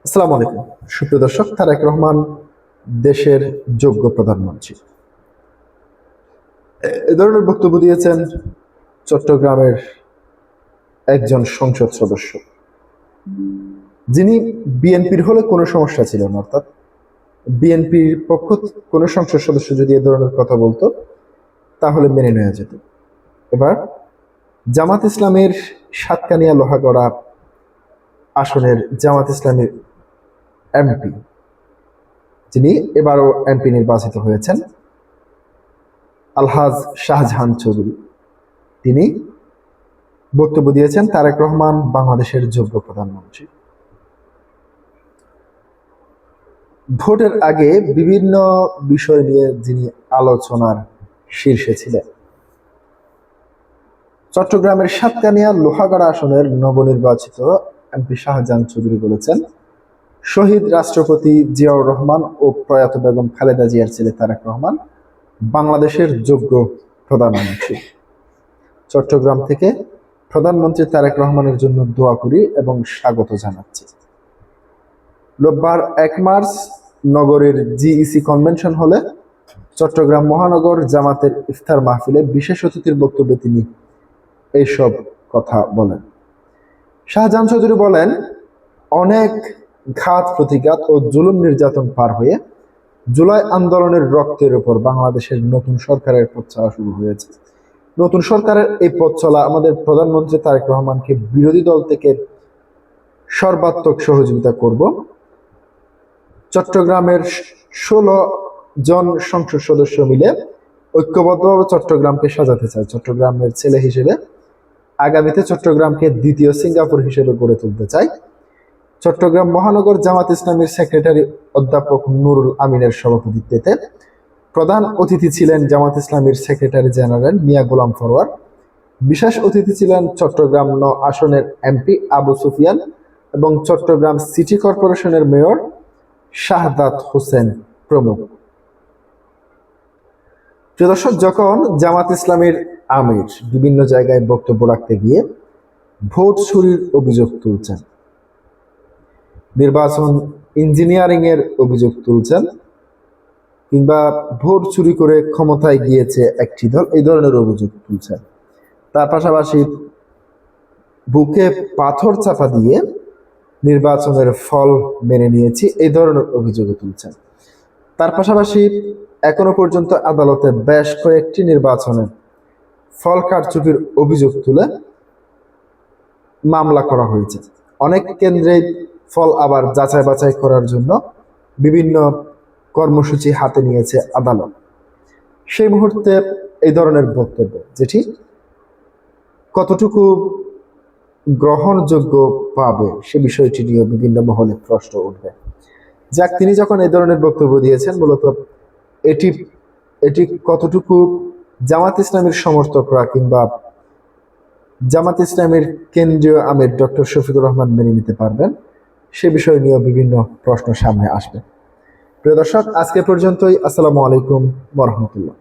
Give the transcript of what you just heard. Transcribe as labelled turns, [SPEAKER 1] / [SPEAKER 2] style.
[SPEAKER 1] আসসালামু আলাইকুম সুপ্রিয় দর্শক। তারেক রহমান দেশের যোগ্য প্রধানমন্ত্রী, এ ধরনের বক্তব্য দিয়েছেন চট্টগ্রামের একজন সংসদ সদস্য, যিনি বিএনপির হলে কোনো সমস্যা ছিল না। অর্থাৎ বিএনপির পক্ষ কোনো সংসদ সদস্য যদি এ ধরনের কথা বলতো তাহলে মেনে নেওয়া যেত। এবার জামাত ইসলামের সাতকানিয়া লোহাগড়া আসনের জামাত ইসলামের এমপি, যিনি এবারও এমপি নির্বাচিত হয়েছেন, আলহাজ শাহজাহান চৌধুরী, তিনি বক্তব্য দিয়েছেন তারেক রহমান বাংলাদেশের যোগ্য প্রধানমন্ত্রী। ভোটের আগে বিভিন্ন বিষয় নিয়ে যিনি আলোচনার শীর্ষে ছিলেন। চট্টগ্রামের সাতকানিয়া লোহাগড়া আসনের নবনির্বাচিত এমপি শাহজাহান চৌধুরী বলেছেন, শহীদ রাষ্ট্রপতি জিয়াউর রহমান ও প্রয়াত বেগম খালেদা জিয়ার ছেলে তারেক রহমান বাংলাদেশের যোগ্য প্রধানমন্ত্রী। চট্টগ্রাম থেকে প্রধানমন্ত্রী তারেক রহমানের জন্য দোয়া করি এবং স্বাগত জানাচ্ছি। রোববার 1 মার্চ নগরের জিইসি কনভেনশন হলে চট্টগ্রাম মহানগর জামাতের ইফতার মাহফিলে বিশেষ অতিথির বক্তব্যে তিনি এইসব কথা বলেন। শাহজাহান চৌধুরী বলেন, অনেক ঘাত প্রতিঘাত ও জুলুম নির্যাতন পার হয়ে জুলাই আন্দোলনের রক্তের উপর বাংলাদেশের নতুন সরকারের পথ চলা শুরু হয়েছে। নতুন সরকারের এই পথ চলা আমাদের প্রধানমন্ত্রী তারেক রহমানকে বিরোধী দল থেকে সর্বাত্মক সহযোগিতা করব। চট্টগ্রামের 16 জন সংসদ সদস্য মিলে ঐক্যবদ্ধভাবে চট্টগ্রামকে সাজাতে চায়। চট্টগ্রামের ছেলে হিসেবে আগামীতে চট্টগ্রামকে দ্বিতীয় সিঙ্গাপুর হিসেবে গড়ে তুলতে চাই। চট্টগ্রাম মহানগর জামাত ইসলামীর সেক্রেটারি অধ্যাপক নুরুল আমিনের সভাপতিত্বে প্রধান অতিথি ছিলেন জামাত ইসলামীর সেক্রেটারি জেনারেল মিয়া গোলাম ফরওয়ার। বিশেষ অতিথি ছিলেন চট্টগ্রাম 9 আসনের এমপি আবু সুফিয়ান এবং চট্টগ্রাম সিটি কর্পোরেশনের মেয়র শাহাদাত হোসেন প্রমুখ। প্রিয় দর্শক, যখন জামাত ইসলামীর আমির বিভিন্ন জায়গায় বক্তব্য রাখতে গিয়ে ভোট চুরির অভিযোগ তুলছেন, নির্বাচন ইঞ্জিনিয়ারিং এর অভিযোগ তুলছেন, কিংবা ভোট চুরি করে ক্ষমতায় গিয়েছে একটি দল, এই ধরনের অভিযোগ তুলছেন, তার পাশাপাশি বুকে পাথর চাপা দিয়ে নির্বাচনের ফল মেনে নিয়েছি, এই ধরনের অভিযোগ তুলছেন। তার পাশাপাশি এখনো পর্যন্ত আদালতে বেশ কয়েকটি নির্বাচনের ফল কারচুপির অভিযোগ তুলে মামলা করা হয়েছে। অনেক কেন্দ্রে ফল আবার যাচাই বাছাই করার জন্য বিভিন্ন কর্মসূচি হাতে নিয়েছে আদালত। সেই মুহূর্তে এই ধরনের বক্তব্য যেটি কতটুকু গ্রহণযোগ্য পাবে সে বিষয়টি নিয়ে বিভিন্ন মহলে প্রশ্ন উঠবে। যাক, তিনি যখন এই ধরনের বক্তব্য দিয়েছেন, মূলত এটি কতটুকু জামাত ইসলামের সমর্থকরা কিংবা জামাত ইসলামের কেন্দ্রীয় আমির ডক্টর শফিকুর রহমান মেনে নিতে পারবেন সে বিষয় নিয়ে বিভিন্ন প্রশ্ন সামনে আসবে। প্রিয় দর্শক, আজকে পর্যন্তই। আসসালামু আলাইকুম ওয়া রাহমাতুল্লাহ।